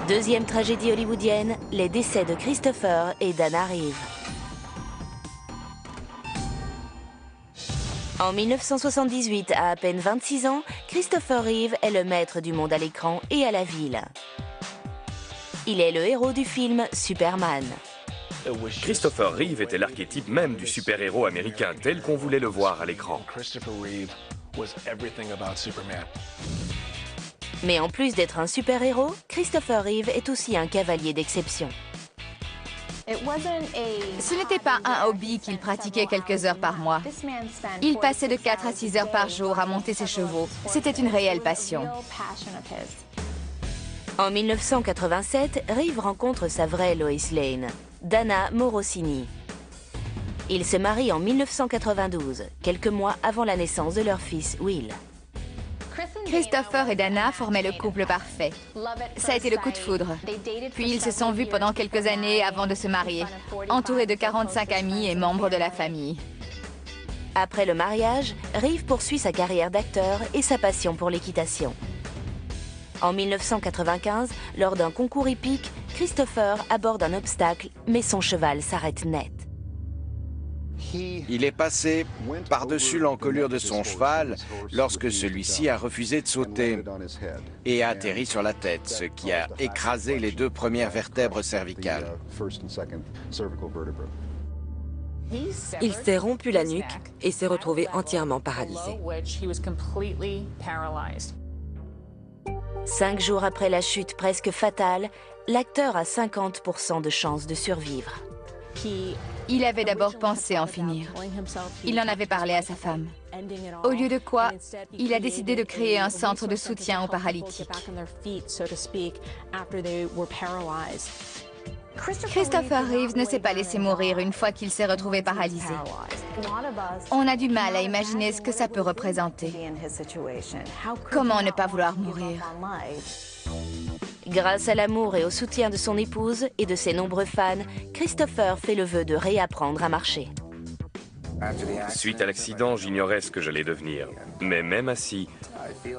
Deuxième tragédie hollywoodienne, les décès de Christopher et Dana Reeve. En 1978, à peine 26 ans, Christopher Reeve est le maître du monde à l'écran et à la ville. Il est le héros du film Superman. Christopher Reeve était l'archétype même du super-héros américain tel qu'on voulait le voir à l'écran. Mais en plus d'être un super-héros, Christopher Reeve est aussi un cavalier d'exception. Ce n'était pas un hobby qu'il pratiquait quelques heures par mois. Il passait de 4 à 6 heures par jour à monter ses chevaux. C'était une réelle passion. En 1987, Reeve rencontre sa vraie Lois Lane, Dana Morosini. Ils se marient en 1992, quelques mois avant la naissance de leur fils Will. Christopher et Dana formaient le couple parfait. Ça a été le coup de foudre. Puis ils se sont vus pendant quelques années avant de se marier, entourés de 45 amis et membres de la famille. Après le mariage, Reeve poursuit sa carrière d'acteur et sa passion pour l'équitation. En 1995, lors d'un concours hippique, Christopher aborde un obstacle, mais son cheval s'arrête net. Il est passé par-dessus l'encolure de son cheval lorsque celui-ci a refusé de sauter et a atterri sur la tête, ce qui a écrasé les 2 premières vertèbres cervicales. Il s'est rompu la nuque et s'est retrouvé entièrement paralysé. 5 jours après la chute presque fatale, l'acteur a 50% de chances de survivre. Il avait d'abord pensé en finir. Il en avait parlé à sa femme. Au lieu de quoi, il a décidé de créer un centre de soutien aux paralytiques. Christopher Reeve ne s'est pas laissé mourir une fois qu'il s'est retrouvé paralysé. On a du mal à imaginer ce que ça peut représenter. Comment ne pas vouloir mourir? Grâce à l'amour et au soutien de son épouse et de ses nombreux fans, Christopher fait le vœu de réapprendre à marcher. Suite à l'accident, j'ignorais ce que j'allais devenir. Mais même assis,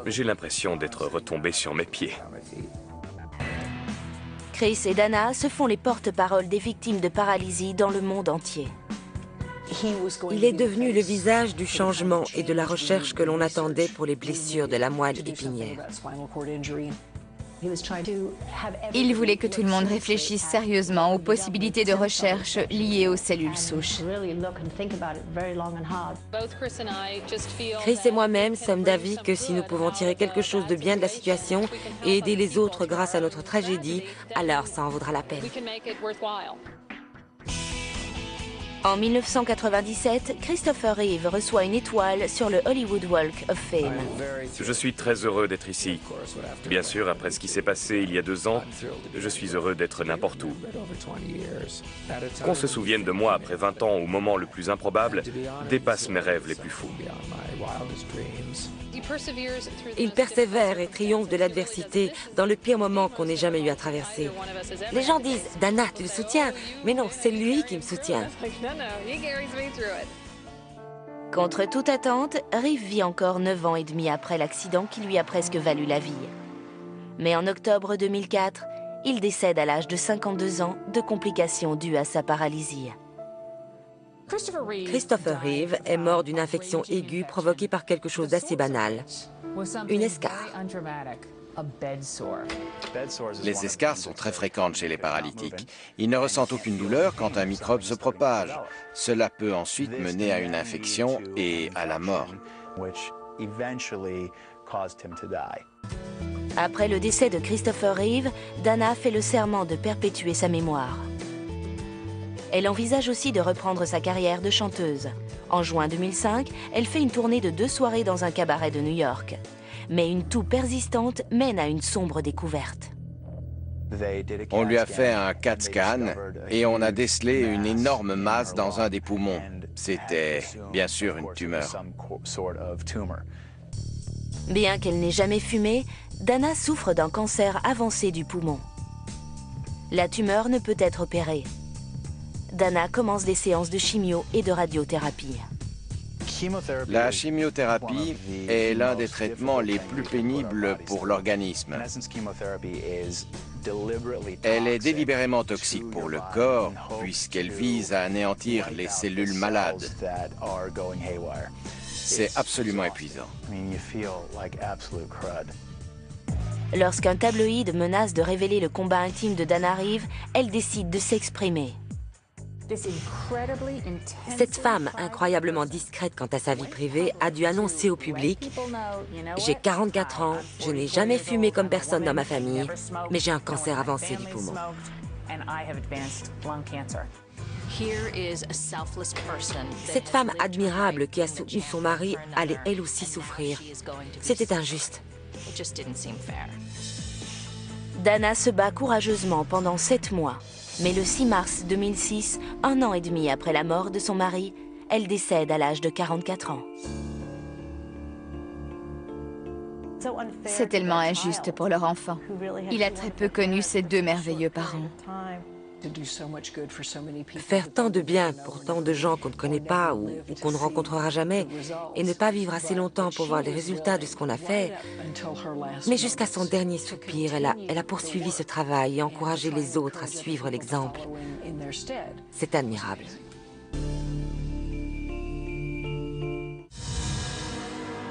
j'ai l'impression d'être retombé sur mes pieds. Chris et Dana se font les porte-paroles des victimes de paralysie dans le monde entier. Il est devenu le visage du changement et de la recherche que l'on attendait pour les blessures de la moelle épinière. Il voulait que tout le monde réfléchisse sérieusement aux possibilités de recherche liées aux cellules souches. Chris et moi-même sommes d'avis que si nous pouvons tirer quelque chose de bien de la situation et aider les autres grâce à notre tragédie, alors ça en vaudra la peine. En 1997, Christopher Reeve reçoit une étoile sur le Hollywood Walk of Fame. Je suis très heureux d'être ici. Bien sûr, après ce qui s'est passé il y a 2 ans, je suis heureux d'être n'importe où. Qu'on se souvienne de moi après 20 ans au moment le plus improbable dépasse mes rêves les plus fous. Il persévère et triomphe de l'adversité dans le pire moment qu'on ait jamais eu à traverser. Les gens disent « Dana, tu le soutiens ?» Mais non, c'est lui qui me soutient. Contre toute attente, Reeve vit encore 9 ans et demi après l'accident qui lui a presque valu la vie. Mais en octobre 2004, il décède à l'âge de 52 ans de complications dues à sa paralysie. Christopher Reeve est mort d'une infection aiguë provoquée par quelque chose d'assez banal, une escarre. Les escarres sont très fréquentes chez les paralytiques. Ils ne ressentent aucune douleur quand un microbe se propage. Cela peut ensuite mener à une infection et à la mort. Après le décès de Christopher Reeve, Dana fait le serment de perpétuer sa mémoire. Elle envisage aussi de reprendre sa carrière de chanteuse. En juin 2005, elle fait une tournée de 2 soirées dans un cabaret de New York. Mais une toux persistante mène à une sombre découverte. On lui a fait un CAT scan et on a décelé une énorme masse dans un des poumons. C'était bien sûr une tumeur. Bien qu'elle n'ait jamais fumé, Dana souffre d'un cancer avancé du poumon. La tumeur ne peut être opérée. Dana commence des séances de chimio et de radiothérapie. La chimiothérapie est l'un des traitements les plus pénibles pour l'organisme. Elle est délibérément toxique pour le corps, puisqu'elle vise à anéantir les cellules malades. C'est absolument épuisant. Lorsqu'un tabloïd menace de révéler le combat intime de Dana Reeve, elle décide de s'exprimer. Cette femme, incroyablement discrète quant à sa vie privée, a dû annoncer au public « J'ai 44 ans, je n'ai jamais fumé comme personne dans ma famille, mais j'ai un cancer avancé du poumon. » Cette femme admirable qui a soutenu son mari allait elle aussi souffrir. C'était injuste. Dana se bat courageusement pendant 7 mois. Mais le 6 mars 2006, 1 an et demi après la mort de son mari, elle décède à l'âge de 44 ans. C'est tellement injuste pour leur enfant. Il a très peu connu ses 2 merveilleux parents. Faire tant de bien pour tant de gens qu'on ne connaît pas ou qu'on ne rencontrera jamais, et ne pas vivre assez longtemps pour voir les résultats de ce qu'on a fait. Mais jusqu'à son dernier soupir, elle a poursuivi ce travail et encouragé les autres à suivre l'exemple. C'est admirable.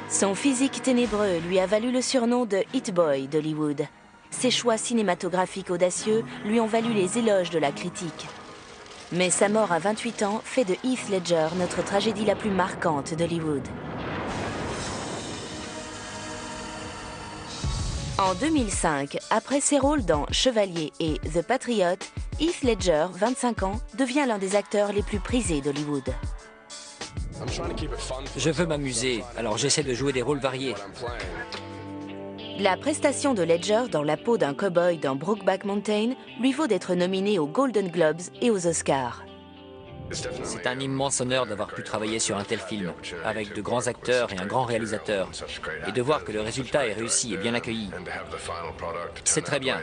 Son physique ténébreux lui a valu le surnom de Hit Boy d'Hollywood. Ses choix cinématographiques audacieux lui ont valu les éloges de la critique. Mais sa mort à 28 ans fait de Heath Ledger notre tragédie la plus marquante d'Hollywood. En 2005, après ses rôles dans Chevalier et The Patriot, Heath Ledger, 25 ans, devient l'un des acteurs les plus prisés d'Hollywood. Je veux m'amuser, alors j'essaie de jouer des rôles variés. La prestation de Ledger dans la peau d'un cow-boy dans Brokeback Mountain lui vaut d'être nominé aux Golden Globes et aux Oscars. C'est un immense honneur d'avoir pu travailler sur un tel film, avec de grands acteurs et un grand réalisateur, et de voir que le résultat est réussi et bien accueilli. C'est très bien.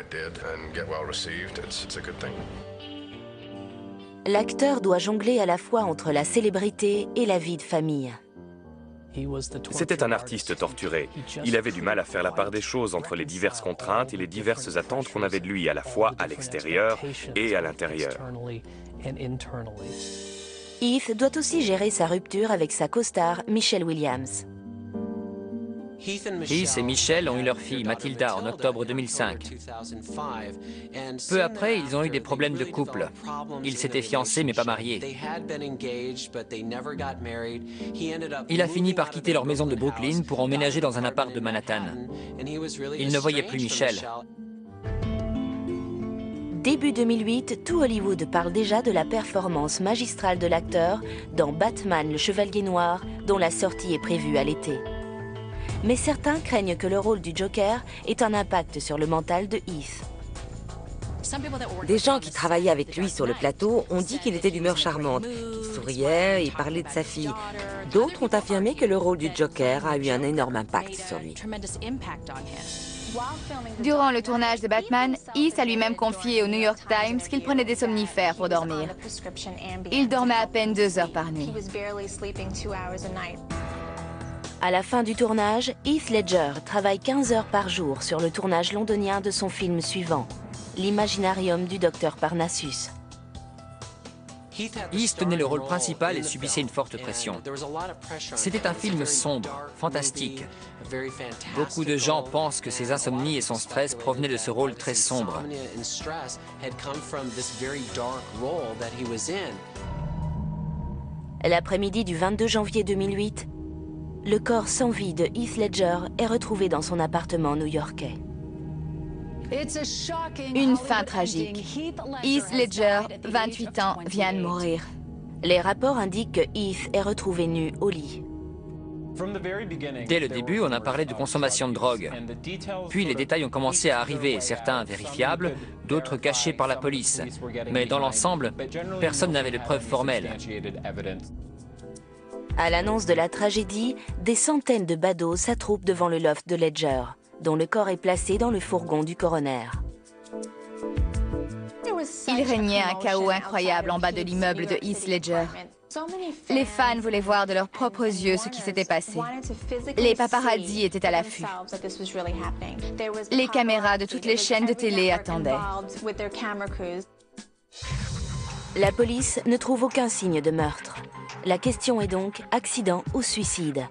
L'acteur doit jongler à la fois entre la célébrité et la vie de famille. C'était un artiste torturé. Il avait du mal à faire la part des choses entre les diverses contraintes et les diverses attentes qu'on avait de lui, à la fois à l'extérieur et à l'intérieur. Heath doit aussi gérer sa rupture avec sa co-star Michelle Williams. Heath et Michelle ont eu leur fille Mathilda en octobre 2005. Peu après, ils ont eu des problèmes de couple. Ils s'étaient fiancés mais pas mariés. Il a fini par quitter leur maison de Brooklyn pour emménager dans un appart de Manhattan. Il ne voyait plus Michelle. Début 2008, tout Hollywood parle déjà de la performance magistrale de l'acteur dans Batman le Chevalier Noir, dont la sortie est prévue à l'été. Mais certains craignent que le rôle du Joker ait un impact sur le mental de Heath. Des gens qui travaillaient avec lui sur le plateau ont dit qu'il était d'humeur charmante, qu'il souriait et parlait de sa fille. D'autres ont affirmé que le rôle du Joker a eu un énorme impact sur lui. Durant le tournage de Batman, Heath a lui-même confié au New York Times qu'il prenait des somnifères pour dormir. Il dormait à peine 2 heures par nuit. À la fin du tournage, Heath Ledger travaille 15 heures par jour sur le tournage londonien de son film suivant, l'Imaginarium du Docteur Parnassus. Heath tenait le rôle principal et subissait une forte pression. C'était un film sombre, fantastique. Beaucoup de gens pensent que ses insomnies et son stress provenaient de ce rôle très sombre. L'après-midi du 22 janvier 2008, le corps sans vie de Heath Ledger est retrouvé dans son appartement new-yorkais. Une fin tragique. Heath Ledger, 28 ans, vient de mourir. Les rapports indiquent que Heath est retrouvé nu au lit. Dès le début, on a parlé de consommation de drogue. Puis les détails ont commencé à arriver, certains vérifiables, d'autres cachés par la police. Mais dans l'ensemble, personne n'avait de preuves formelles. À l'annonce de la tragédie, des centaines de badauds s'attroupent devant le loft de Ledger, dont le corps est placé dans le fourgon du coroner. Il régnait un chaos incroyable en bas de l'immeuble de Heath Ledger. Les fans voulaient voir de leurs propres yeux ce qui s'était passé. Les paparazzis étaient à l'affût. Les caméras de toutes les chaînes de télé attendaient. La police ne trouve aucun signe de meurtre. La question est donc accident ou suicide.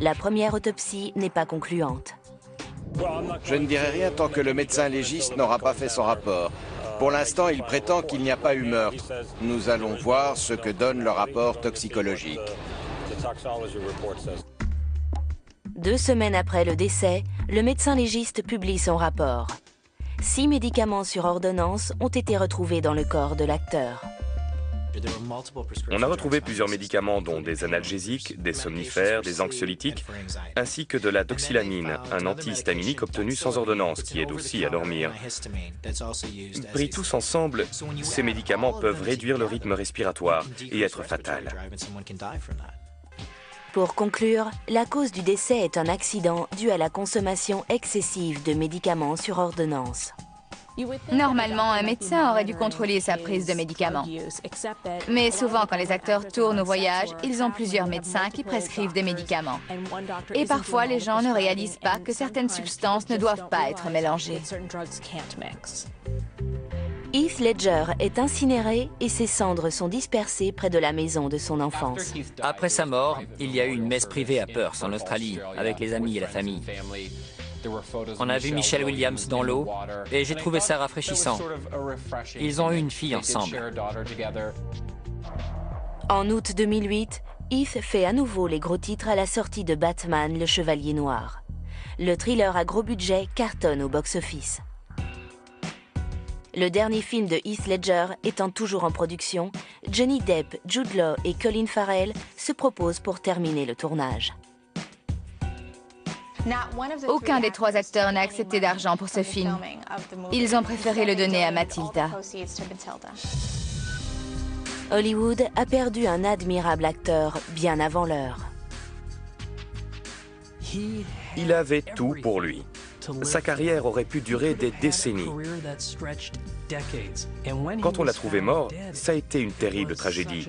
La première autopsie n'est pas concluante. Je ne dirai rien tant que le médecin légiste n'aura pas fait son rapport. Pour l'instant, il prétend qu'il n'y a pas eu meurtre. Nous allons voir ce que donne le rapport toxicologique. 2 semaines après le décès, le médecin légiste publie son rapport. 6 médicaments sur ordonnance ont été retrouvés dans le corps de l'acteur. On a retrouvé plusieurs médicaments dont des analgésiques, des somnifères, des anxiolytiques, ainsi que de la doxylamine, un antihistaminique obtenu sans ordonnance qui aide aussi à dormir. Pris tous ensemble, ces médicaments peuvent réduire le rythme respiratoire et être fatals. Pour conclure, la cause du décès est un accident dû à la consommation excessive de médicaments sur ordonnance. Normalement, un médecin aurait dû contrôler sa prise de médicaments. Mais souvent, quand les acteurs tournent au voyage, ils ont plusieurs médecins qui prescrivent des médicaments. Et parfois, les gens ne réalisent pas que certaines substances ne doivent pas être mélangées. Heath Ledger est incinéré et ses cendres sont dispersées près de la maison de son enfance. Après sa mort, il y a eu une messe privée à Perth, en Australie, avec les amis et la famille. On a vu Michelle Williams dans l'eau et j'ai trouvé ça rafraîchissant. Ils ont eu une fille ensemble. En août 2008, Heath fait à nouveau les gros titres à la sortie de Batman, le Chevalier Noir. Le thriller à gros budget cartonne au box-office. Le dernier film de Heath Ledger étant toujours en production, Johnny Depp, Jude Law et Colin Farrell se proposent pour terminer le tournage. Aucun des 3 acteurs n'a accepté d'argent pour ce film. Ils ont préféré le donner à Matilda. Hollywood a perdu un admirable acteur bien avant l'heure. Il avait tout pour lui. Sa carrière aurait pu durer des décennies. Quand on l'a trouvé mort, ça a été une terrible tragédie.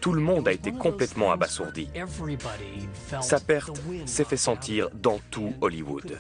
Tout le monde a été complètement abasourdi. Sa perte s'est fait sentir dans tout Hollywood.